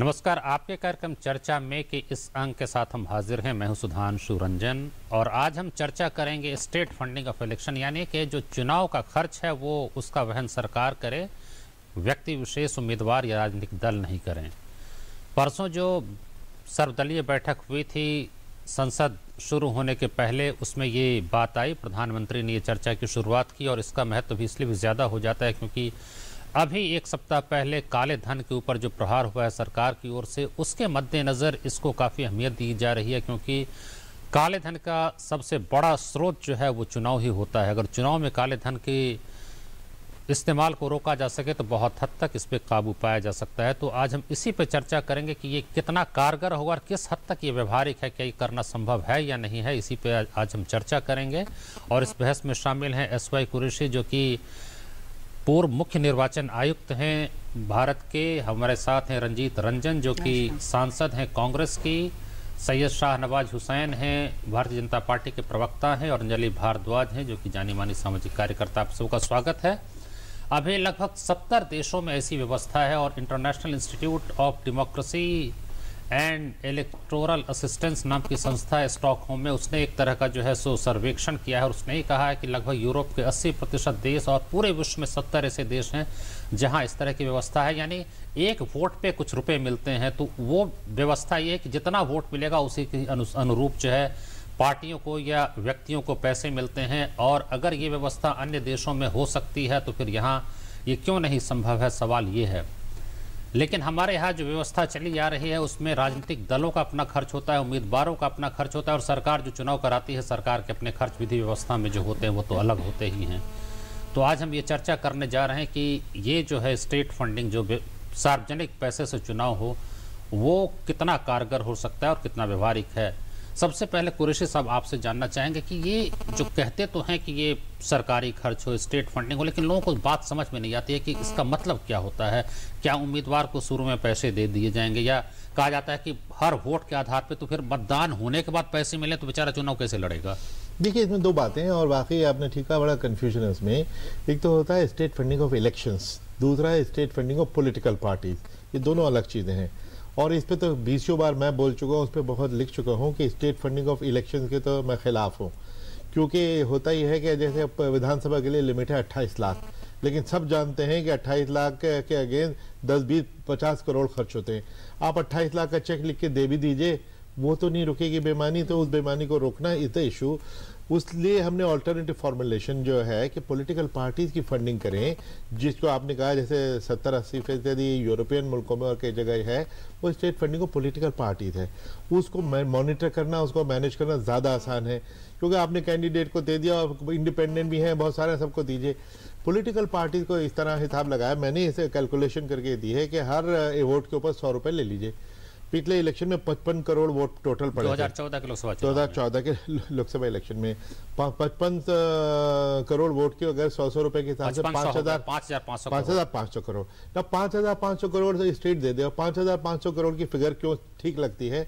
नमस्कार। आपके कार्यक्रम चर्चा में के इस अंक के साथ हम हाजिर हैं। मैं हूं सुधांशु रंजन और आज हम चर्चा करेंगे स्टेट फंडिंग ऑफ इलेक्शन, यानी कि जो चुनाव का खर्च है वो उसका वहन सरकार करे, व्यक्ति विशेष उम्मीदवार या राजनीतिक दल नहीं करें। परसों जो सर्वदलीय बैठक हुई थी संसद शुरू होने के पहले, उसमें ये बात आई, प्रधानमंत्री ने ये चर्चा की शुरुआत की और इसका महत्व भी इसलिए भी ज़्यादा हो जाता है क्योंकि अभी एक सप्ताह पहले काले धन के ऊपर जो प्रहार हुआ है सरकार की ओर से, उसके मद्देनज़र इसको काफ़ी अहमियत दी जा रही है क्योंकि काले धन का सबसे बड़ा स्रोत जो है वो चुनाव ही होता है। अगर चुनाव में काले धन के इस्तेमाल को रोका जा सके तो बहुत हद तक इस पर काबू पाया जा सकता है। तो आज हम इसी पे चर्चा करेंगे कि ये कितना कारगर होगा और किस हद तक ये व्यवहारिक है, क्या ये करना संभव है या नहीं है। इसी पे आज हम चर्चा करेंगे और इस बहस में शामिल हैं एसवाई कुरैशी जो कि पूर्व मुख्य निर्वाचन आयुक्त हैं भारत के, हमारे साथ हैं रंजीत रंजन जो कि सांसद हैं कांग्रेस की, सैयद शाहनवाज हुसैन हैं भारतीय जनता पार्टी के प्रवक्ता हैं और अंजलि भारद्वाज हैं जो कि जानी मानी सामाजिक कार्यकर्ता। आप सबका स्वागत है। अभी लगभग 70 देशों में ऐसी व्यवस्था है और international institute of democracy and electoral assistance नाम की संस्था है स्टॉकहोम में, उसने एक तरह का जो है सो सर्वेक्षण किया है और उसने ही कहा है कि लगभग यूरोप के 80% देश और पूरे विश्व में 70 ऐसे देश हैं जहां इस तरह की व्यवस्था है, यानी एक वोट पे कुछ रुपए मिलते हैं। तो वो व्यवस्था ये है कि जितना वोट मिलेगा उसी के अनुरूप जो है पार्टियों को या व्यक्तियों को पैसे मिलते हैं। और अगर ये व्यवस्था अन्य देशों में हो सकती है तो फिर यहाँ ये क्यों नहीं संभव है, सवाल ये है। लेकिन हमारे यहाँ जो व्यवस्था चली आ रही है उसमें राजनीतिक दलों का अपना खर्च होता है, उम्मीदवारों का अपना खर्च होता है और सरकार जो चुनाव कराती है सरकार के अपने खर्च विधि व्यवस्था में जो होते हैं वो तो अलग होते ही हैं। तो आज हम ये चर्चा करने जा रहे हैं कि ये जो है स्टेट फंडिंग, जो सार्वजनिक पैसे से चुनाव हो, वो कितना कारगर हो सकता है और कितना व्यवहारिक है। सबसे पहले कुरैशी साहब आपसे जानना चाहेंगे कि ये जो कहते तो हैं कि ये सरकारी खर्च हो, स्टेट फंडिंग हो, लेकिन लोगों को बात समझ में नहीं आती है कि इसका मतलब क्या होता है। क्या उम्मीदवार को शुरू में पैसे दे दिए जाएंगे या कहा जाता है कि हर वोट के आधार पे तो फिर मतदान होने के बाद पैसे मिले तो बेचारा चुनाव कैसे लड़ेगा? देखिए, इसमें दो बातें हैं और वाकई आपने ठीक कहा, बड़ा कन्फ्यूजन है इसमें। एक तो होता है स्टेट फंडिंग ऑफ इलेक्शंस, दूसरा है state funding of political parties. ये दोनों अलग चीज़ें हैं और इस पे तो 20 बार मैं बोल चुका हूँ, उस पर बहुत लिख चुका हूँ कि स्टेट फंडिंग ऑफ इलेक्शंस के तो मैं खिलाफ हूँ। क्योंकि होता ही है कि जैसे विधानसभा के लिए लिमिट है 28 लाख, लेकिन सब जानते हैं कि 28 लाख के अगेंस्ट 10, 20, 50 करोड़ खर्च होते हैं। आप 28 लाख का चेक लिख के दे भी दीजिए, वो तो नहीं रुकेगी बेईमानी, तो उस बेईमानी को रोकना इज द इशू। उसलिए हमने ऑल्टरनेटिव फॉर्मुलेशन जो है कि पॉलिटिकल पार्टीज की फंडिंग करें, जिसको आपने कहा जैसे 70-80% यूरोपियन मुल्कों में और कई जगह है, वो state funding of political parties है। उसको मॉनिटर करना, उसको मैनेज करना ज़्यादा आसान है क्योंकि आपने कैंडिडेट को दे दिया और इंडिपेंडेंट भी हैं बहुत सारे, सबको दीजिए। पॉलिटिकल पार्टीज को इस तरह हिसाब लगाया, मैंने इसे कैलकुलेशन करके दी है कि हर वोट के ऊपर 100 रुपये ले लीजिए। पिछले इलेक्शन में 55 करोड़ वोट टोटल पड़े 2014 के लोकसभा 2014 के लोकसभा इलेक्शन में 55 करोड़ वोट की अगर 100 रुपए के हिसाब से 5,500 करोड़, ना 5,500 करोड़ से स्टेट दे दे। 5,500 करोड़ की फिगर क्यों ठीक लगती है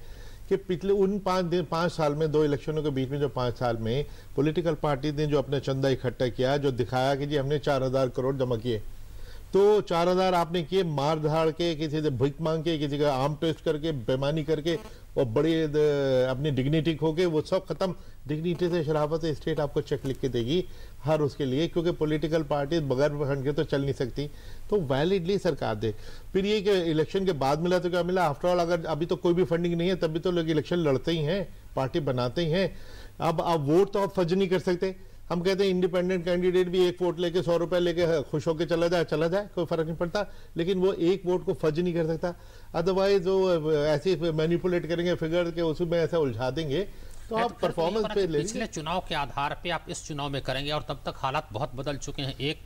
कि पिछले उन 5 साल में, 2 इलेक्शनों के बीच में जो 5 साल में पॉलिटिकल पार्टी ने जो अपना चंदा इकट्ठा किया, जो दिखाया कि जी हमने 4,000 करोड़ जमा किए, तो 4,000 आपने किए मार धाड़ के, किसी से भीख मांग के, किसी का आर्म ट्विस्ट करके, बेईमानी करके और बड़ी अपनी डिग्निटी खो के, वो सब खत्म। डिग्निटी से, शराफत से स्टेट आपको चेक लिख के देगी हर उसके लिए, क्योंकि पॉलिटिकल पार्टी बगैर फंड के तो चल नहीं सकती, तो वैलिडली सरकार दे। फिर ये कि इलेक्शन के बाद मिला तो क्या मिला, आफ्टर ऑल अगर अभी तो कोई भी फंडिंग नहीं है तब भी तो लोग इलेक्शन लड़ते ही हैं, पार्टी बनाते ही हैं। अब वोट तो आप फर्ज नहीं कर सकते। हम कहते हैं इंडिपेंडेंट कैंडिडेट भी एक वोट लेके 100 रुपए लेके खुश होकर चला जाए, कोई फर्क नहीं पड़ता, लेकिन वो एक वोट को फर्ज नहीं कर सकता। अदरवाइज वो ऐसे मैनिपुलेट करेंगे फिगर के, उसमें ऐसा उलझा देंगे तो आप परफॉर्मेंस पे ले। पिछले चुनाव के आधार पे आप इस चुनाव में करेंगे और तब तक हालात बहुत बदल चुके हैं। एक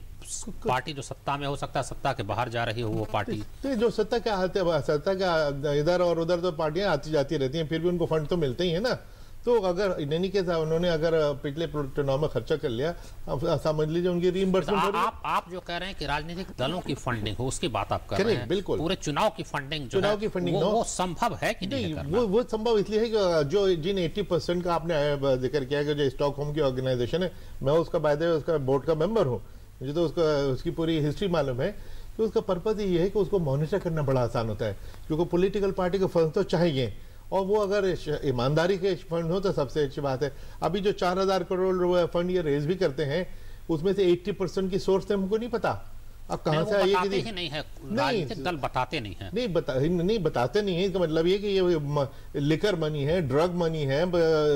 पार्टी जो सत्ता में हो सकता है सत्ता के बाहर जा रही हो वो पार्टी, तो जो सत्ता के हाथ है, सत्ता का इधर और उधर तो पार्टियां आती जाती रहती हैं, फिर भी उनको फंड तो मिलते ही है ना। तो अगर नहीं के साथ उन्होंने अगर पिछले चुनाव में खर्चा कर लिया, समझ लीजिए उनकी रीइंबर्समेंट। आप जो कह रहे हैं कि राजनीतिक दलों की फंडिंग हो, उसकी बात आप कर रहे हैं। बिल्कुल, पूरे चुनाव की फंडिंग वो संभव है कि नहीं करना? वो संभव इसलिए है कि जो जिन 80% का आपने जिक्र किया कि जो स्टॉकहोम की ऑर्गेनाइजेशन है, मैं उसका बाय द वे उसका बोर्ड का मेंबर हूँ, मुझे तो उसकी पूरी हिस्ट्री मालूम है तो उसका पर्पज ये है कि उसको मॉनिटर करना बड़ा आसान होता है, क्योंकि पॉलिटिकल पार्टी को फंड तो चाहिए, और वो अगर ईमानदारी के फंड हो तो सबसे अच्छी बात है। अभी जो 4000 करोड़ फंड ये रेज भी करते हैं, उसमें से 80% की सोर्स हमको नहीं पता अब कहां से आई है कि नहीं है, राजनीतिक दल बताते नहीं है, नहीं बताते नहीं है। इसका मतलब ये कि ये लिकर मनी है, ड्रग मनी है,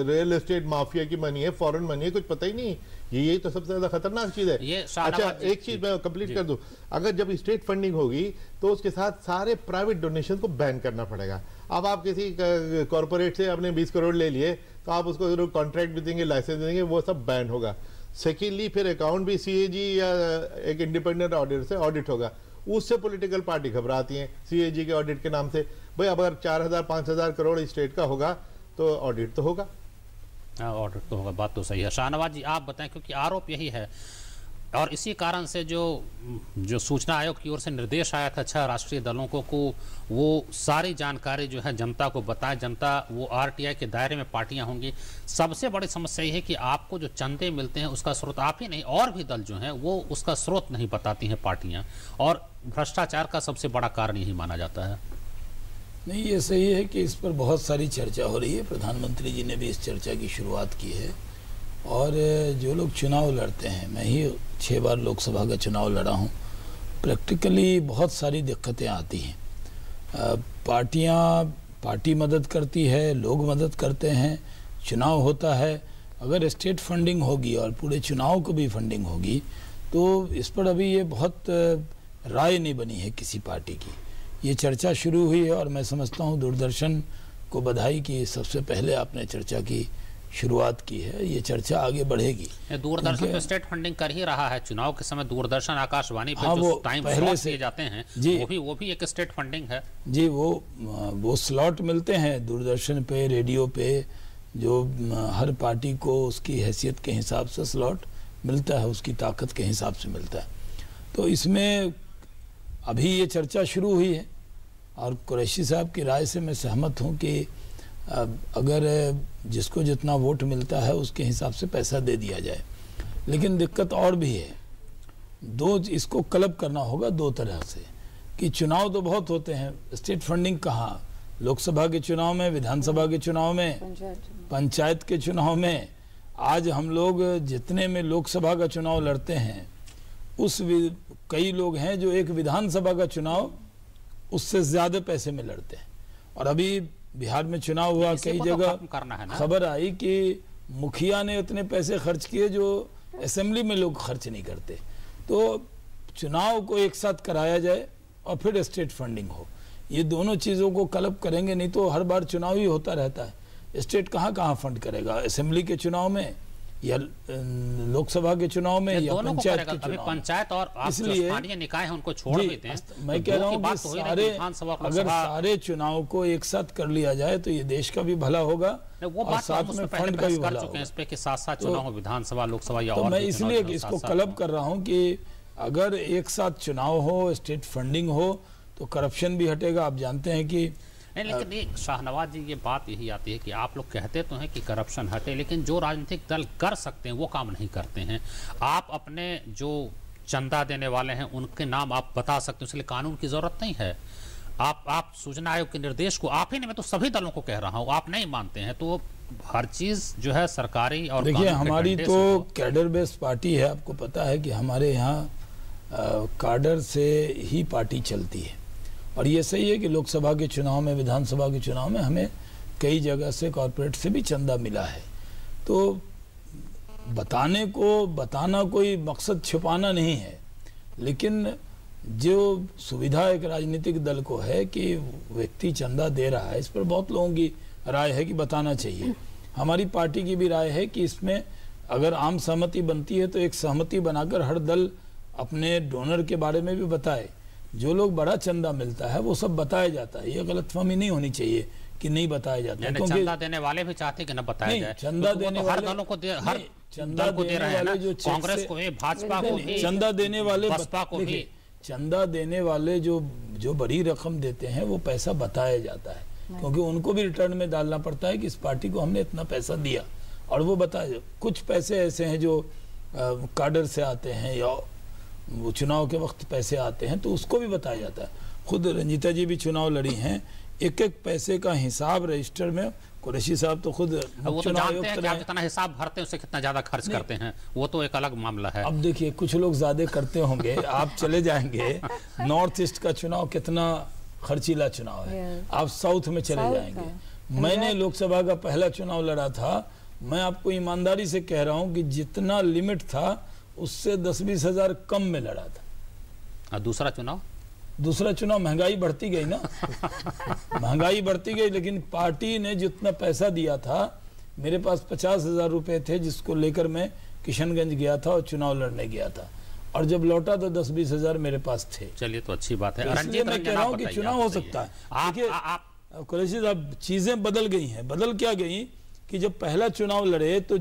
रियल एस्टेट माफिया की मनी है, फॉरेन मनी है, कुछ पता ही नहीं। ये तो सबसे ज्यादा खतरनाक चीज है। अच्छा, एक चीज मैं कंप्लीट कर दूं, अगर जब स्टेट फंडिंग होगी तो उसके साथ सारे प्राइवेट डोनेशन को बैन करना पड़ेगा। अब आप किसी कॉर्पोरेट से आपने 20 करोड़ ले लिए तो आप उसको कॉन्ट्रैक्ट भी देंगे, लाइसेंस देंगे, वो सब बैन होगा। सेकेंडली फिर अकाउंट भी सीएजी या एक इंडिपेंडेंट ऑडिटर से ऑडिट होगा, उससे पॉलिटिकल पार्टी घबराती हैं सीएजी के ऑडिट के नाम से। भाई अब अगर 4000 5000 करोड़ स्टेट का होगा तो ऑडिट तो होगा। ऑडिट तो होगा, बात तो सही है। शाहनवाज जी आप बताएं, क्योंकि आरोप यही है और इसी कारण से जो सूचना आयोग की ओर से निर्देश आया था 6 राष्ट्रीय दलों को वो सारी जानकारी जो है जनता को बताएं, जनता वो आरटीआई के दायरे में पार्टियां होंगी। सबसे बड़ी समस्या ये है कि आपको जो चंदे मिलते हैं उसका स्रोत आप ही नहीं, और भी दल जो हैं वो उसका स्रोत नहीं बताती हैं पार्टियां, और भ्रष्टाचार का सबसे बड़ा कारण यही माना जाता है। नहीं, ये सही है कि इस पर बहुत सारी चर्चा हो रही है, प्रधानमंत्री जी ने भी इस चर्चा की शुरुआत की है। और जो लोग चुनाव लड़ते हैं, मैं ही 6 बार लोकसभा का चुनाव लड़ा हूँ, प्रैक्टिकली बहुत सारी दिक्कतें आती हैं। पार्टी मदद करती है, लोग मदद करते हैं, चुनाव होता है, अगर स्टेट फंडिंग होगी और पूरे चुनाव को भी फंडिंग होगी तो इस पर अभी ये बहुत राय नहीं बनी है किसी पार्टी की। ये चर्चा शुरू हुई है और मैं समझता हूँ दूरदर्शन को बधाई कि सबसे पहले आपने चर्चा की शुरुआत की है। ये चर्चा आगे बढ़ेगी। दूरदर्शन तो स्टेट फंडिंग कर ही रहा है, चुनाव के समय दूरदर्शन आकाशवाणी पे जो टाइम पहले से जाते हैं वो भी एक स्टेट फंडिंग है जी। वो स्लॉट मिलते हैं दूरदर्शन पे, रेडियो पे, जो हर पार्टी को उसकी हैसियत के हिसाब से स्लॉट मिलता है, उसकी ताकत के हिसाब से मिलता है। तो इसमें अभी ये चर्चा शुरू हुई है और कुरैशी साहब की राय से मैं सहमत हूँ कि अगर जिसको जितना वोट मिलता है उसके हिसाब से पैसा दे दिया जाए। लेकिन दिक्कत और भी है, इसको क्लब करना होगा 2 तरह से कि चुनाव तो बहुत होते हैं, स्टेट फंडिंग कहाँ, लोकसभा के चुनाव में, विधानसभा के चुनाव में, पंचायत के चुनाव में। आज हम लोग जितने में लोकसभा का चुनाव लड़ते हैं कई लोग हैं जो एक विधानसभा का चुनाव उससे ज्यादा पैसे में लड़ते हैं। और अभी बिहार में चुनाव हुआ, कई जगह खबर आई कि मुखिया ने उतने पैसे खर्च किए जो असेंबली में लोग खर्च नहीं करते। तो चुनाव को एक साथ कराया जाए और फिर स्टेट फंडिंग हो, ये दोनों चीज़ों को क्लब करेंगे, नहीं तो हर बार चुनाव ही होता रहता है। स्टेट कहाँ फंड करेगा, असेंबली के चुनाव में या लोकसभा के चुनाव में या पंचायत के चुनाव। अभी पंचायत और स्थानीय निकाय हैं उनको छोड़ देते हैं। मैं कह रहा हूँ कि अगर सारे चुनाव को एक साथ कर लिया जाए तो ये देश का भी भला होगा और साथ में फंड का भी भला होगा। इस पे के साथ चुनाव विधानसभा, लोकसभा या तो मैं इसलिए इसको क्लब कर रहा हूँ कि अगर एक साथ चुनाव हो, स्टेट फंडिंग हो तो करप्शन भी हटेगा। आप जानते हैं कि नहीं, लेकिन एक शाहनवाज जी ये बात यही आती है कि आप लोग कहते तो हैं कि करप्शन हटे, लेकिन जो राजनीतिक दल कर सकते हैं वो काम नहीं करते हैं। आप अपने जो चंदा देने वाले हैं उनके नाम आप बता सकते हैं, इसलिए कानून की जरूरत नहीं है। आप सूचना आयोग के निर्देश को आप ही ने, मैं तो सभी दलों को कह रहा हूँ, आप नहीं मानते हैं तो हर चीज जो है सरकारी और देखिए हमारी तो कैडर बेस्ड पार्टी है। आपको पता है कि हमारे यहाँ कैडर से ही पार्टी चलती है और ये सही है कि लोकसभा के चुनाव में, विधानसभा के चुनाव में हमें कई जगह से कॉरपोरेट से भी चंदा मिला है। तो बताना कोई मकसद छुपाना नहीं है, लेकिन जो सुविधा एक राजनीतिक दल को है कि व्यक्ति चंदा दे रहा है, इस पर बहुत लोगों की राय है कि बताना चाहिए। हमारी पार्टी की भी राय है कि इसमें अगर आम सहमति बनती है तो एक सहमति बनाकर हर दल अपने डोनर के बारे में भी बताए। जो लोग बड़ा चंदा मिलता है वो सब बताया जाता है, ये गलतफहमी नहीं होनी चाहिए कि नहीं बताया जाता है। क्योंकि चंदा देने वाले भी चाहते कि न बताया जाए। चंदा देने वाले दलों को हर चंदा देने वाले जो कांग्रेस को, भाजपा को, चंदा देने वाले, बसपा को भी चंदा देने वाले जो बड़ी रकम देते हैं वो पैसा बताया जाता है, क्योंकि उनको भी रिटर्न में डालना पड़ता है कि इस पार्टी को हमने इतना पैसा दिया, और वो बताया। कुछ पैसे ऐसे हैं जो कैडर से आते हैं या वो चुनाव के वक्त पैसे आते हैं तो उसको भी बताया जाता है। खुद रंजीता जी भी चुनाव लड़ी हैं, एक एक पैसे का हिसाब रजिस्टर में। कुरैशी साहब तो खुद वो तो जानते हैं कि आप जितना हिसाब भरते हैं उससे कितना ज्यादा खर्च करते हैं, वो तो एक अलग मामला है। अब देखिए कुछ लोग ज्यादा करते होंगे, आप चले जाएंगे नॉर्थ ईस्ट का चुनाव कितना खर्चीला चुनाव है, आप साउथ में चले जाएंगे। मैंने लोकसभा का पहला चुनाव लड़ा था, मैं आपको ईमानदारी से कह रहा हूं कि जितना लिमिट था उससे 10-20 हजार कम में लड़ा था। और दूसरा चुनाव महंगाई बढ़ती गई ना महंगाई बढ़ती गई, लेकिन पार्टी ने जितना पैसा दिया था, मेरे पास 50,000 रुपए थे जिसको लेकर मैं किशनगंज गया था और चुनाव लड़ने गया था, और जब लौटा तो 10-20 हजार मेरे पास थे। चलिए तो अच्छी बात है। इसलिए मैं कह रहा हूँ कि चुनाव हो सकता है। देखिए कुरैशी साहब, चीजें बदल गई हैं। बदल क्या गई कि जब पहला चुनाव लड़े तो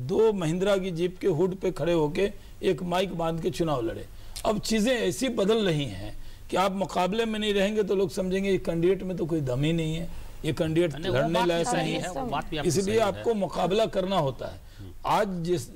2 महिंद्रा की जीप के हुड पे खड़े होके एक माइक बांध के चुनाव लड़े। अब चीजें ऐसी बदल रही हैं कि आप मुकाबले में नहीं रहेंगे तो लोग समझेंगे ये कैंडिडेट में तो कोई दम ही नहीं है, ये कैंडिडेट लड़ने लायक नहीं है। इसलिए आपको मुकाबला करना होता है। आज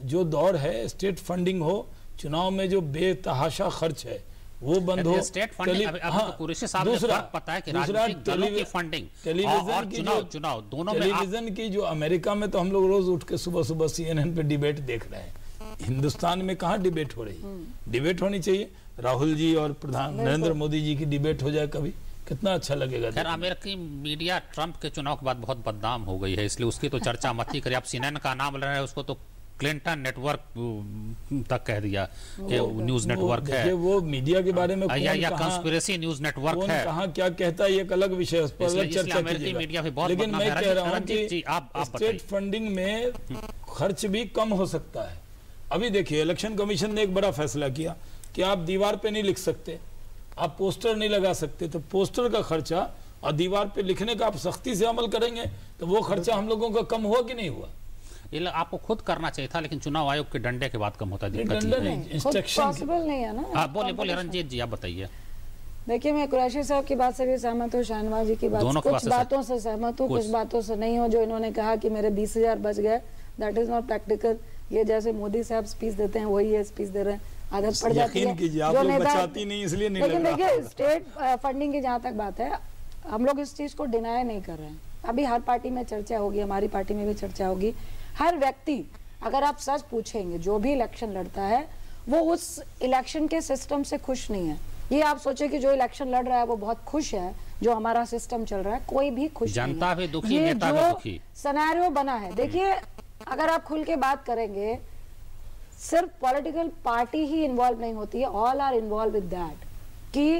जो दौर है, स्टेट फंडिंग हो, चुनाव में जो बेतहाशा खर्च है वो बंद हो। स्टेट फंडिंग, कुरैशी साहब ने पता है कि राजनीतिक दलों की फंडिंग, टेलीविजन की चुनाव दोनों में, टेलीविजन की जो अमेरिका में तो हम लोग रोज उठ के सुबह सुबह CNN पे डिबेट देख रहे हैं। हिंदुस्तान में कहाँ डिबेट हो रही है? डिबेट होनी चाहिए। राहुल जी और प्रधान नरेंद्र मोदी जी की डिबेट हो जाए कभी, कितना अच्छा लगेगा। खैर अमेरिकी मीडिया ट्रंप के चुनाव के बाद बहुत बदनाम हो गई है, इसलिए उसकी तो चर्चा मत ही करिए। आप CNN का नाम ले रहे हैं, उसको तो क्लिंटन नेटवर्क तक कह दिया कि न्यूज नेटवर्क है। वो मीडिया के बारे में या कंस्पिरेसी न्यूज नेटवर्क है, कहाँ क्या कहता है, ये एक अलग विषय है, उस पर अलग चर्चा कीजिएगा। लेकिन मैं कह रहा हूँ कि स्टेट फंडिंग में खर्च भी कम हो सकता है। अभी देखिए इलेक्शन कमीशन ने एक बड़ा फैसला किया कि आप दीवार पे नहीं लिख सकते, आप पोस्टर नहीं लगा सकते, तो पोस्टर का खर्चा और दीवार पे लिखने का आप सख्ती से अमल करेंगे तो वो खर्चा हम लोगों का कम हुआ कि नहीं हुआ? ये आपको खुद करना चाहिए था, लेकिन चुनाव आयोग के डंडे के बाद कम होता है। डंडा नहीं, इंस्ट्रक्शन पॉसिबल नहीं है ना। बोले रंजीत जी, आप बताइए। देखिए मैं कुरैशी साहब की बात से भी सहमत हूँ, शाहनवाज जी की बात, कुछ बातों से सहमत हूँ, कुछ बातों से नहीं हूँ। जो इन्होंने कहा कि मेरे 20,000 बच गए, दैट इज नॉट प्रैक्टिकल। ये जैसे मोदी साहब स्पीच देते हैं वही ये स्पीच दे रहे हैं, आदत पड़ जाती है। जो नेता बचाती नहीं, इसलिए नहीं। लेकिन देखिए स्टेट फंडिंग की जहाँ तक बात है, हम लोग इस चीज को डिनाई नहीं कर रहे हैं। अभी हर पार्टी में चर्चा होगी, हमारी पार्टी में भी चर्चा होगी। हर व्यक्ति, अगर आप सच पूछेंगे, जो भी इलेक्शन लड़ता है वो उस इलेक्शन के सिस्टम से खुश नहीं है। ये आप सोचे कि जो इलेक्शन लड़ रहा है वो बहुत खुश है, जो हमारा सिस्टम चल रहा है, कोई भी खुश नहीं है। जनता भी दुखी, नेता भी दुखी। सिनेरियो बना है। देखिए अगर आप खुल के बात करेंगे, सिर्फ पॉलिटिकल पार्टी ही इन्वॉल्व नहीं होती है, all are involve with that. कि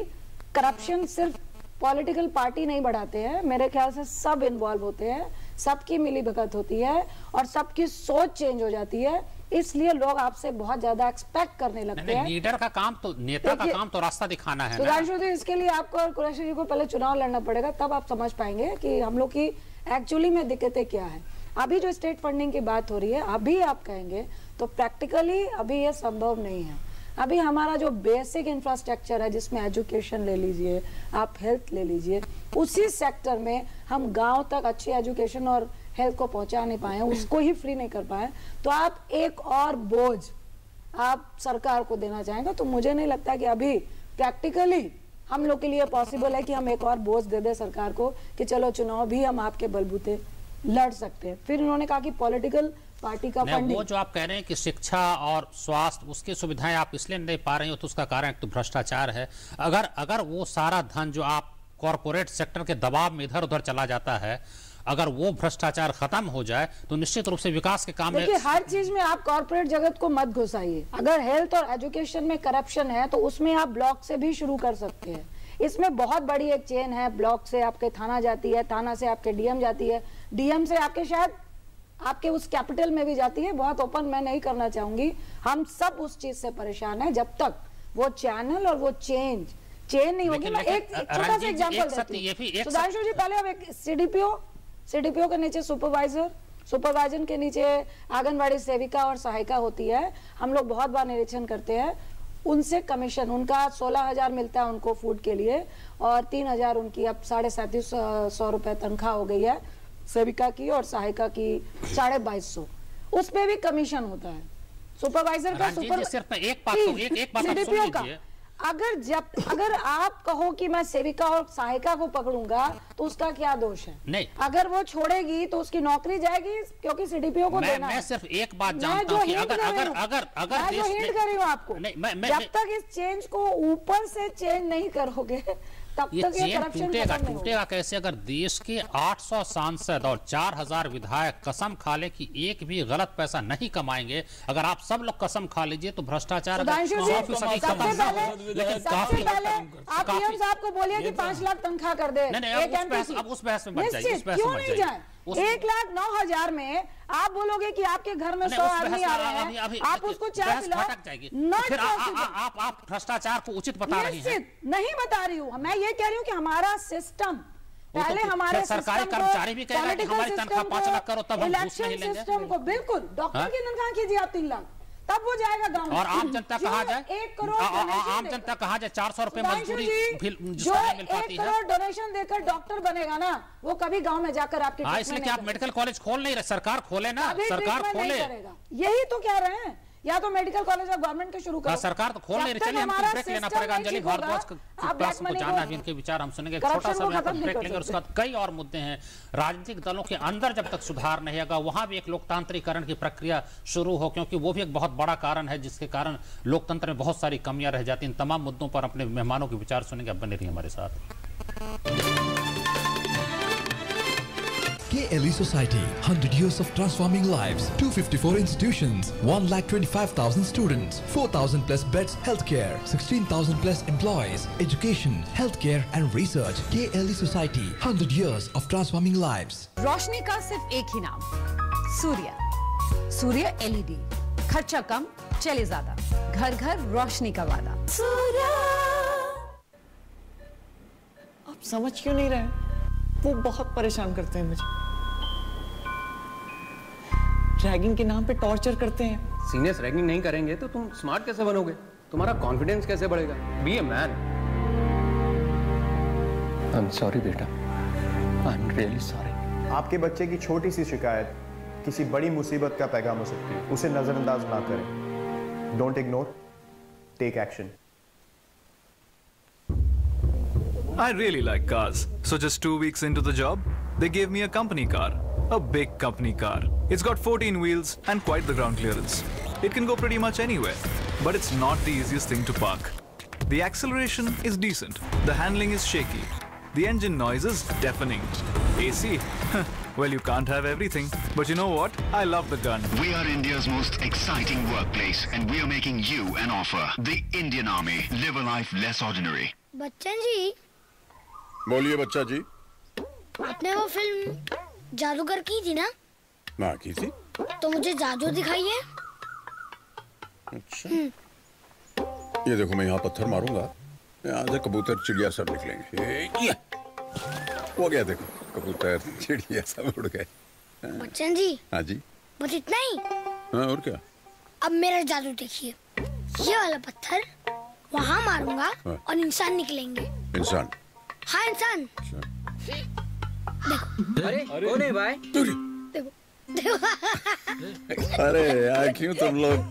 करप्शन सिर्फ पॉलिटिकल पार्टी नहीं बढ़ाते हैं, मेरे ख्याल से सब इन्वॉल्व होते हैं, सबकी मिली भगत होती है और सबकी सोच चेंज हो जाती है। इसलिए लोग आपसे बहुत ज्यादा एक्सपेक्ट करने लगते हैं। लीडर का काम तो, नेता का काम तो रास्ता दिखाना है। सुधांशु जी, इसके लिए आपको और कुरैशी जी को पहले चुनाव लड़ना पड़ेगा, तब आप समझ पाएंगे कि हम लोग की एक्चुअली में दिक्कतें क्या है। अभी जो स्टेट फंडिंग की बात हो रही है, अभी आप कहेंगे तो प्रैक्टिकली अभी ये संभव नहीं है। अभी हमारा जो बेसिक इंफ्रास्ट्रक्चर है, जिसमें एजुकेशन ले लीजिए, आप हेल्थ ले लीजिए, उसी सेक्टर में हम गांव तक अच्छी एजुकेशन और हेल्थ को पहुंचा नहीं पाए, उसको ही फ्री नहीं कर पाए, तो आप एक और बोझ आप सरकार को देना चाहेंगे। तो मुझे नहीं लगता कि अभी प्रैक्टिकली हम लोग के लिए पॉसिबल है कि हम एक और बोझ दे दे सरकार को कि चलो चुनाव भी हम आपके बलबूते लड़ सकते हैं। फिर उन्होंने कहा कि पॉलिटिकल पार्टी का फंडिंग, वो जो आप कह रहे हैं कि शिक्षा और स्वास्थ्य उसकी सुविधाएं आप इसलिए नहीं पा रही हो, तो उसका कारण तो भ्रष्टाचार है। अगर वो सारा धन जो आप कॉर्पोरेट सेक्टर के दबाव में इधर उधर चला जाता है, अगर वो भ्रष्टाचार खत्म हो जाए तो निश्चित रूप से विकास के काम में। देखिए हर चीज में आप कॉर्पोरेट जगत को मत घुसाइए। अगर हेल्थ और एजुकेशन में करप्शन है तो उसमें आप ब्लॉक से भी शुरू कर सकते हैं। इसमें बहुत बड़ी एक चेन है, ब्लॉक से आपके थाना जाती है, थाना से आपके डीएम जाती है, डीएम से आपके शायद आपके उस कैपिटल में भी जाती है। बहुत ओपन मैं नहीं करना चाहूंगी, हम सब उस चीज से परेशान है। जब तक वो चैनल और वो चेन नहीं होगी। मैं एक छोटा सा एग्जांपल देती हूं सुधांशु जी। पहले अब एक सीडीपीओ के नीचे सुपरवाइजर के नीचे आंगनवाड़ी सेविका और सहायिका होती है। हम लोग बहुत बार निरीक्षण करते हैं, उनसे कमीशन, उनका 16,000 मिलता है उनको फूड के लिए, और 3,000 उनकी अब 3,500 रुपए तनख्वाह हो गई है सेविका की, और सहायिका की 2,250, उस पे भी कमीशन होता है। सुपरवाइजर का सिर्फ एक बात सुन लीजिए। अगर आप कहो कि मैं सेविका और सहायिका को पकड़ूंगा तो उसका क्या दोष है? नहीं, अगर वो छोड़ेगी तो उसकी नौकरी जाएगी, क्योंकि सीडीपीओ को देना है। मैं सिर्फ एक बात जानता हूं कि अगर मैं जो हिंट कर रही हूं आपको, जब तक इस चेंज को ऊपर से चेंज नहीं करोगे तब ये तक ये चेन करप्शन टूटेगा कैसे? अगर देश के 800 सांसद और 4000 विधायक कसम खा ले कि एक भी गलत पैसा नहीं कमाएंगे, अगर आप सब लोग कसम खा लीजिए तो भ्रष्टाचार सबसे पहले आप पीएम साहब को बोलिए कि 5 लाख तनख्वाह कर दे। अब उस बहस में मत जाइए, क्यों नहीं जाए? 1,09,000 में आप बोलोगे कि आपके घर में 100 आदमी आ रहे हैं, आप उसको चाय पिलाओ, फिर आप भ्रष्टाचार को उचित बता रही हैं। नहीं बता रही हूँ, मैं ये कह रही हूँ कि हमारा सिस्टम पहले हमारे सरकारी कर्मचारी भी कह रहे हैं कि हमारी तनख्वाह 5 लाख करो तब हम घूस नहीं लेंगे। सिस्टम को बिल्कुल डॉक्टर की तनख्वाह कीजिए आप 3 लाख, तब वो जाएगा गांव। और आम जनता कहा जाए 1 करोड़ आम जनता कहा जाए 400 रुपए मजदूरी जो 1 करोड़ डोनेशन देकर डॉक्टर बनेगा ना, वो कभी गांव में जाकर आपके इसलिए कि आप मेडिकल कॉलेज खोल नहीं रहे, सरकार खोले ना, सरकार खोले। यही तो कह रहे हैं, या तो मेडिकल कॉलेज ऑफ गवर्नमेंट के शुरू करो। सरकार तो खोल नहीं रही। चलिए हमको ब्रेक लेना पड़ेगा। अंजलि भारद्वाज को जानना भी इनके विचार हम सुनेंगे। छोटा सा ब्रेक लेंगे, उसके बाद कई और मुद्दे हैं। राजनीतिक दलों के अंदर जब तक सुधार नहीं होगा, वहां भी एक लोकतांत्रिकरण की प्रक्रिया शुरू हो, क्योंकि वो भी एक बहुत बड़ा कारण है जिसके कारण लोकतंत्र में बहुत सारी कमियां रह जाती हैं। इन तमाम मुद्दों पर अपने मेहमानों के विचार सुनेंगे। अब बने रहिए हमारे साथ। KLE Society, 100 years of transforming lives, 254 institutions, 1,25,000 students, 4,000 plus beds, healthcare, 16,000 plus employees, education, healthcare and research. KLE Society, 100 years of transforming lives. रोशनी का सिर्फ एक ही नाम, सूर्य LED, खर्चा कम, चले ज्यादा, घर घर रोशनी का वादा। आप समझ क्यों नहीं रहे? वो बहुत परेशान करते हैं मुझे, रैगिंग के नाम पे टॉर्चर करते हैं। सीनियर्स रैगिंग नहीं करेंगे तो तुम स्मार्ट कैसे बनोगे? तुम्हारा कॉन्फिडेंस कैसे बढ़ेगा? Be a man. I am sorry बेटा, आई एम रियली सॉरी। आपके बच्चे की छोटी सी शिकायत किसी बड़ी मुसीबत का पैगाम हो सकती है, उसे नजरअंदाज ना करें। Don't ignore, take action. I really like cars. So just 2 weeks into the job, they gave me a company car. A big company car. It's got 14 wheels and quite the ground clearance. It can go pretty much anywhere. But it's not the easiest thing to park. The acceleration is decent. The handling is shaky. The engine noise is deafening. AC? Well, you can't have everything. But you know what? I love the gun. We are India's most exciting workplace and we are making you an offer. The Indian Army. Live a life less ordinary. Bachchan ji. बोलिए बच्चा जी। आपने वो film जादूगर की थी ना? ना की थी। तो मुझे जादू दिखाइए। अच्छा। ये देखो, मैं यहाँ पत्थर मारूंगा, यहाँ से कबूतर चिड़िया सब निकलेंगे। वो गया, देखो कबूतर चिड़िया सब उड़ गए। बच्चन जी। हाँ जी। बस इतना ही? हाँ, और क्या? अब मेरा जादू देखिए। ये वाला पत्थर वहाँ मारूंगा और इंसान निकलेंगे। इंसान? हाँ इंसान। देखो। अरे कौन है भाई? देखो। अरे यार, क्यों तुम लोग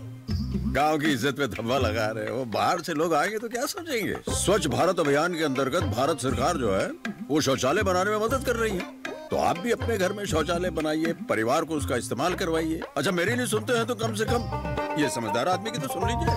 गांव की इज्जत पे धब्बा लगा रहे हो? बाहर से लोग आएंगे तो क्या सोचेंगे? स्वच्छ भारत अभियान के अंतर्गत भारत सरकार जो है वो शौचालय बनाने में मदद कर रही है। तो आप भी अपने घर में शौचालय बनाइए, परिवार को उसका इस्तेमाल करवाइए। अच्छा, मेरे लिए सुनते हैं तो कम से कम ये समझदार आदमी की तो सुन लीजिए।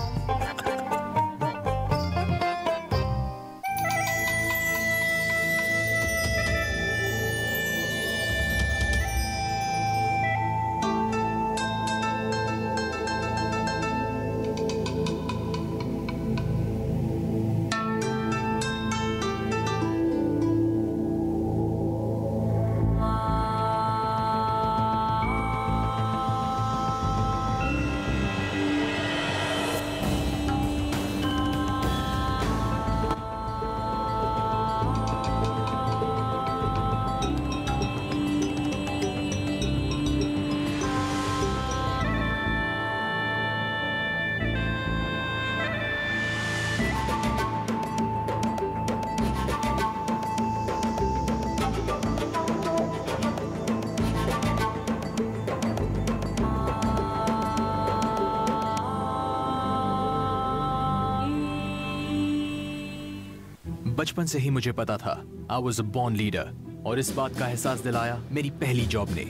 बचपन से ही मुझे पता था I was a born leader, और इस बात का एहसास दिलाया मेरी पहली जॉब ने।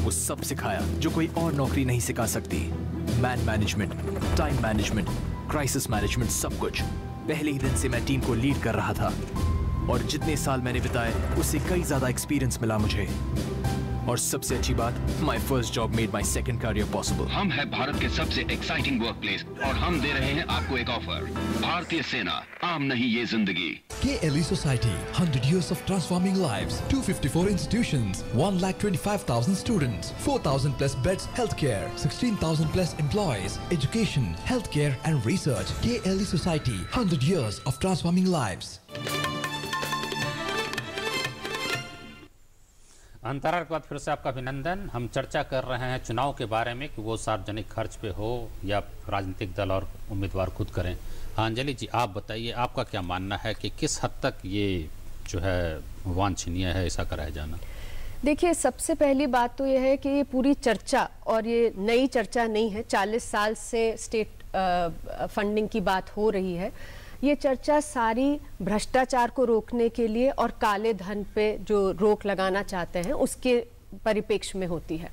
वो सब सिखाया जो कोई और नौकरी नहीं सिखा सकती। Man management, time management, crisis management, सब कुछ। पहले ही दिन से मैं टीम को लीड कर रहा था, और जितने साल मैंने बिताए उससे कई ज्यादा एक्सपीरियंस मिला मुझे। और सबसे अच्छी बात, my first job made my second career possible. हम है भारत के सबसे एक्साइटिंग वर्कप्लेस और हम दे रहे हैं आपको एक ऑफर। भारतीय सेना, आम नहीं ये जिंदगी। KLE Society, 100 years of transforming lives. 254 institutions, 1,25,000 students, 4,000 plus beds, healthcare, 16,000 plus employees, education, healthcare and research. KLE Society, 100 years of transforming lives. अंतराल के बाद फिर से आपका अभिनंदन। हम चर्चा कर रहे हैं चुनाव के बारे में कि वो सार्वजनिक खर्च पे हो या राजनीतिक दल और उम्मीदवार खुद करें। हाँ अंजलि जी, आप बताइए, आपका क्या मानना है कि किस हद तक ये जो है वांछनीय है ऐसा कराया जाना? देखिए, सबसे पहली बात तो ये है कि ये पूरी चर्चा, और ये नई चर्चा नहीं है, 40 साल से स्टेट फंडिंग की बात हो रही है। ये चर्चा सारी भ्रष्टाचार को रोकने के लिए और काले धन पे जो रोक लगाना चाहते हैं उसके परिप्रेक्ष्य में होती है।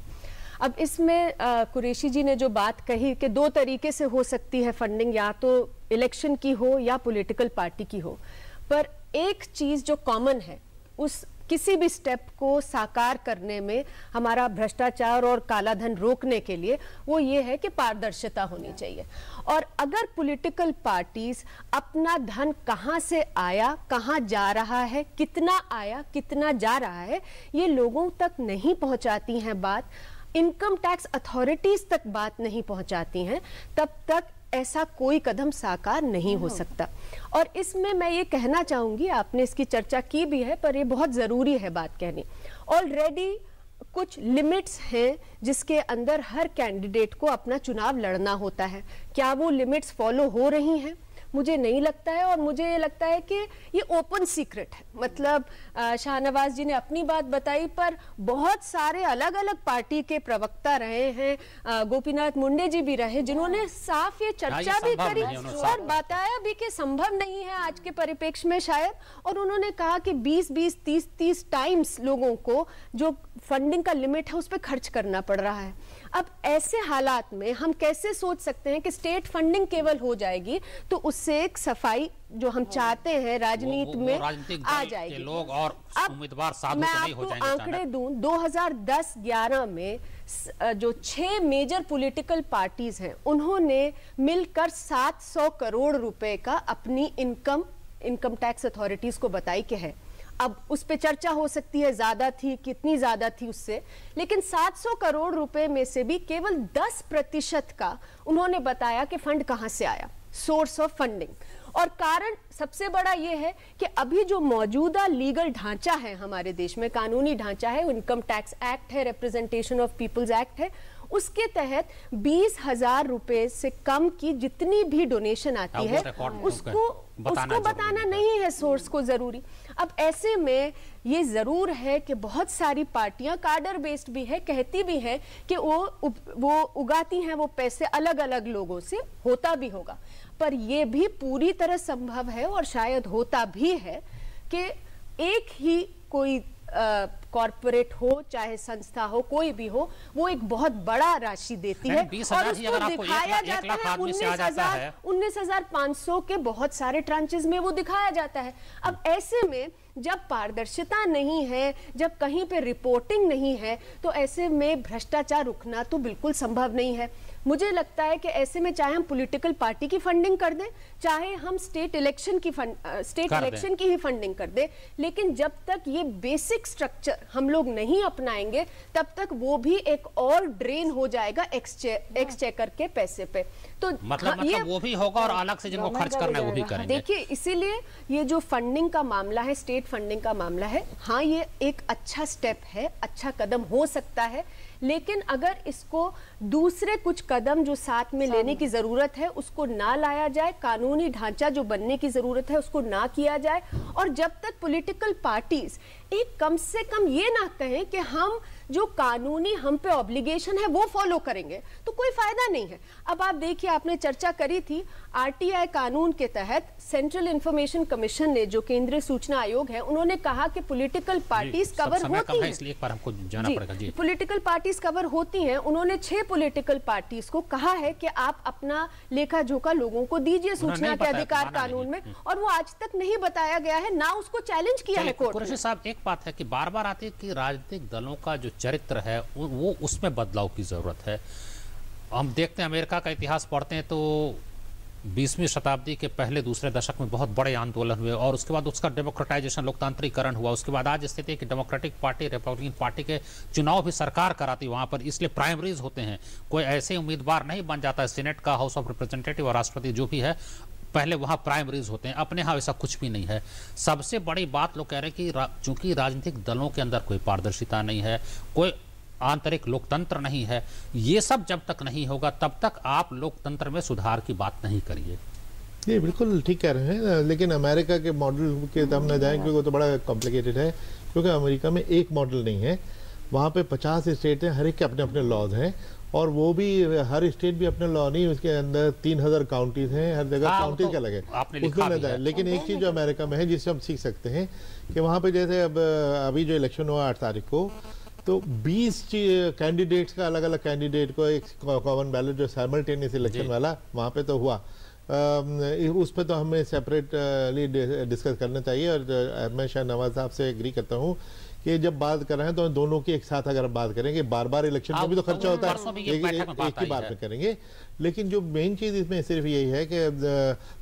अब इसमें कुरैशी जी ने जो बात कही कि दो तरीके से हो सकती है फंडिंग, या तो इलेक्शन की हो या पॉलिटिकल पार्टी की हो, पर एक चीज जो कॉमन है उस किसी भी स्टेप को साकार करने में हमारा भ्रष्टाचार और काला धन रोकने के लिए, वो ये है कि पारदर्शिता होनी चाहिए। और अगर पॉलिटिकल पार्टीज अपना धन कहां से आया, कहां जा रहा है, कितना आया, कितना जा रहा है, ये लोगों तक नहीं पहुंचाती हैं बात, इनकम टैक्स अथॉरिटीज तक बात नहीं पहुंचाती हैं, तब तक ऐसा कोई कदम साकार नहीं हो सकता। और इसमें मैं ये कहना चाहूंगी, आपने इसकी चर्चा की भी है, पर ये बहुत जरूरी है बात कहनी। ऑलरेडी कुछ लिमिट्स हैं जिसके अंदर हर कैंडिडेट को अपना चुनाव लड़ना होता है। क्या वो लिमिट्स फॉलो हो रही हैं? मुझे नहीं लगता है, और मुझे ये लगता है कि ये ओपन सीक्रेट है। मतलब शाहनवाज जी ने अपनी बात बताई, पर बहुत सारे अलग अलग पार्टी के प्रवक्ता रहे हैं, गोपीनाथ मुंडे जी भी रहे, जिन्होंने साफ ये चर्चा भी करी और बताया भी कि संभव नहीं है आज के परिप्रेक्ष्य में शायद। और उन्होंने कहा कि 20-20, 30-30 टाइम्स लोगों को जो फंडिंग का लिमिट है उस पर खर्च करना पड़ रहा है। अब ऐसे हालात में हम कैसे सोच सकते हैं कि स्टेट फंडिंग केवल हो जाएगी तो उससे एक सफाई जो हम चाहते हैं राजनीति में आ जाएगी। लोग और उम्मीदवार साधु मैं नहीं हो आपको जाएंगे। आंकड़े दूं, 2010-11 में जो 6 मेजर पॉलिटिकल पार्टीज हैं उन्होंने मिलकर 700 करोड़ रुपए का अपनी इनकम टैक्स अथॉरिटीज को बताई कि है। अब उस पे चर्चा हो सकती है, ज्यादा थी, कितनी ज्यादा थी उससे, लेकिन 700 करोड़ रुपए में से भी केवल 10% का उन्होंने बताया कि फंड कहां से आया, सोर्स ऑफ फंडिंग। और कारण सबसे बड़ा ये है कि अभी जो मौजूदा लीगल ढांचा है हमारे देश में, कानूनी ढांचा है, इनकम टैक्स एक्ट है, रिप्रेजेंटेशन ऑफ पीपल्स एक्ट है, उसके तहत 20,000 रुपए से कम की जितनी भी डोनेशन आती है उसको बताना नहीं है सोर्स को जरूरी। अब ऐसे में ये जरूर है कि बहुत सारी पार्टियां कार्डर बेस्ड भी है, कहती भी है कि वो उगाती हैं वो पैसे अलग अलग लोगों से, होता भी होगा, पर ये भी पूरी तरह संभव है और शायद होता भी है कि एक ही कोई कॉर्पोरेट हो चाहे संस्था हो, कोई भी हो, वो एक बहुत बड़ा राशि देती है और उसको दिखाया जाता है 19,500 के बहुत सारे ट्रांचेस में वो दिखाया जाता है। अब ऐसे में जब पारदर्शिता नहीं है, जब कहीं पे रिपोर्टिंग नहीं है, तो ऐसे में भ्रष्टाचार रुकना तो बिल्कुल संभव नहीं है। मुझे लगता है कि ऐसे में चाहे हम पॉलिटिकल पार्टी की फंडिंग कर दें, चाहे हम स्टेट इलेक्शन की ही फंडिंग कर दें, लेकिन जब तक ये बेसिक स्ट्रक्चर हम लोग नहीं अपनाएंगे तब तक वो भी एक और ड्रेन हो जाएगा एक्सचेकर के पैसे पे। तो मतलब वो भी होगा और अलग से जिनको खर्च करना है वो भी करेंगे। देखिए, इसीलिए ये जो फंडिंग का मामला है, स्टेट फंडिंग का मामला है, हाँ ये एक अच्छा स्टेप है, अच्छा कदम हो सकता है, लेकिन अगर इसको दूसरे कुछ कदम जो साथ में लेने की जरूरत है उसको ना लाया जाए, कानूनी ढांचा जो बनने की जरूरत है उसको ना किया जाए, और जब तक पॉलिटिकल पार्टीज एक कम से कम ये ना कहें कि हम जो कानूनी हम पे ऑब्लिगेशन है वो फॉलो करेंगे, तो कोई फायदा नहीं है। अब आप देखिए, आपने चर्चा करी थी आरटीआई कानून के तहत सेंट्रल इंफॉर्मेशन कमीशन ने, जो केंद्रीय सूचना आयोग है, उन्होंने कहा कि पॉलिटिकल पार्टीज कवर होती हैं, इसलिए एक बार हमको जाना पड़ेगा जी। पॉलिटिकल पार्टीज कवर होती हैं। उन्होंने 6 पॉलिटिकल पार्टीज को कहा है कि आप अपना लेखा जोखा लोगों को दीजिए सूचना के अधिकार कानून में, और वो आज तक नहीं बताया गया है, ना उसको चैलेंज किया है कोर्ट ने। साहब, एक बात है कि बार बार आती है कि राजनीतिक दलों का जो चरित्र है वो उसमें बदलाव की जरूरत है। हम देखते हैं, अमेरिका का इतिहास पढ़ते हैं तो 20वीं शताब्दी के पहले दूसरे दशक में बहुत बड़े आंदोलन हुए और उसके बाद उसका डेमोक्रेटाइजेशन, लोकतांत्रिकरण हुआ। उसके बाद आज स्थिति है कि डेमोक्रेटिक पार्टी, रिपब्लिकन पार्टी के चुनाव भी सरकार कराती वहां पर, इसलिए प्राइमरीज होते हैं। कोई ऐसे उम्मीदवार नहीं बन जाता है सीनेट का, हाउस ऑफ रिप्रेजेंटेटिव और राष्ट्रपति जो भी है, पहले वहां प्राइमरीज होते हैं। अपने यहाँ ऐसा कुछ भी नहीं है। सबसे बड़ी बात लोग कह रहे हैं कि चूंकि राजनीतिक दलों के अंदर कोई पारदर्शिता नहीं है, कोई आंतरिक लोकतंत्र नहीं है, ये सब जब तक नहीं होगा तब तक आप लोकतंत्र में सुधार की बात नहीं करिए। ये बिल्कुल ठीक कह रहे हैं, लेकिन अमेरिका के मॉडल के हम न जाएं क्योंकि वो तो बड़ा कॉम्प्लिकेटेड है। क्योंकि अमेरिका में एक मॉडल नहीं है, वहाँ पे 50 स्टेट हैं, हर एक के अपने अपने लॉज हैं, और वो भी हर स्टेट भी अपने लॉ नहीं, उसके अंदर 3000 काउंटीज हैं, हर जगह काउंटीज का लगे, उसमें न जाए। लेकिन एक चीज़ जो अमेरिका में है जिससे हम सीख सकते हैं कि वहाँ पे जैसे अब अभी जो इलेक्शन हुआ 8 तारीख को, तो 20 कैंडिडेट्स का अलग अलग कैंडिडेट को एक कॉमन बैलेट जो साइमल्टेनियस इलेक्शन वाला वहाँ पे तो हुआ, उस पर तो हमें सेपरेटली डिस्कस करना चाहिए। और मैं शायद नवाज साहब से एग्री करता हूँ कि जब बात कर रहे हैं तो दोनों की एक साथ अगर बात करेंगे, बार बार इलेक्शन में भी तो खर्चा होता है, एक ही बार में करेंगे। लेकिन जो मेन चीज इसमें सिर्फ यही है कि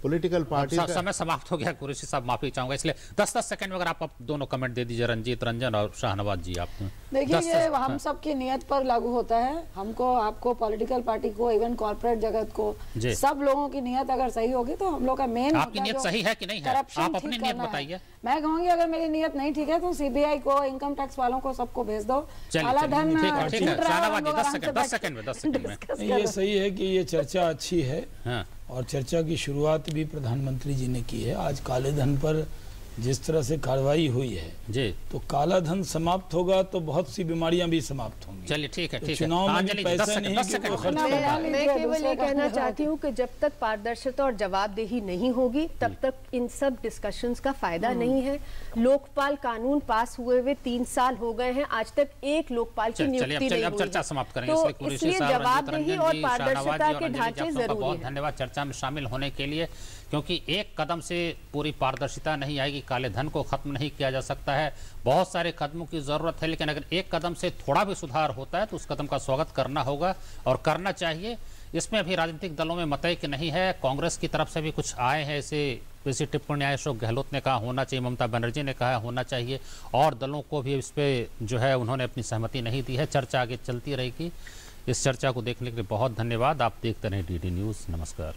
पॉलिटिकल पार्टी का समय समाप्त हो गया। कुरैशी साहब माफी चाहूंगा, इसलिए 10-10 सेकंड में अगर आप दोनों कमेंट दे दीजिए, रंजीत रंजन और शाहनवाज जी। आप देखिए, ये हम सब की नियत पर लागू होता है। हमको, आपको, पॉलिटिकल पार्टी को, इवन कॉर्पोरेट जगत को, सब लोगों की नियत अगर सही होगी तो हम लोग का मेन, आपकी नियत सही है कि नहीं है, आप अपनी नियत बताइए। मैं कहूंगी अगर मेरी नियत नहीं ठीक है तो सीबीआई को, इनकम टैक्स वालों को, सबको भेज दो। काला धन, ये सही है कि ये चर्चा अच्छी है। और चर्चा की शुरुआत भी प्रधानमंत्री जी ने की है। आज काले धन पर जिस तरह से कार्रवाई हुई है जी, तो काला धन समाप्त होगा तो बहुत सी बीमारियां भी समाप्त होंगी। चलिए ठीक है, ठीक चुनाव में पैसा नहीं कि वो खर्च करना है। मैं केवल ये कहना चाहती हूँ कि जब तक पारदर्शिता और जवाबदेही नहीं होगी तब तक इन सब डिस्कशंस का फायदा नहीं है। लोकपाल कानून पास हुए 3 साल हो गए हैं, आज तक एक लोकपाल की नियुक्ति नहीं हुई। चर्चा समाप्त करेंगे, तो इसलिए जवाबदेही और पारदर्शिता के ढांचे जरूरी बहुत धन्यवाद चर्चा में शामिल होने के लिए, क्योंकि एक कदम से पूरी पारदर्शिता नहीं आएगी, काले धन को खत्म नहीं किया जा सकता है, बहुत सारे कदमों की जरूरत है। लेकिन अगर एक कदम से थोड़ा भी सुधार होता है तो उस कदम का स्वागत करना होगा और करना चाहिए। इसमें अभी राजनीतिक दलों में मतैक्य नहीं है। कांग्रेस की तरफ से भी कुछ आए हैं ऐसी टिप्पणी, अशोक गहलोत ने कहा होना चाहिए, ममता बनर्जी ने कहा होना चाहिए, और दलों को भी इस पे जो है उन्होंने अपनी सहमति नहीं दी है। चर्चा आगे चलती रहेगी। इस चर्चा को देखने के लिए बहुत धन्यवाद। आप देखते रहें DD न्यूज़। नमस्कार।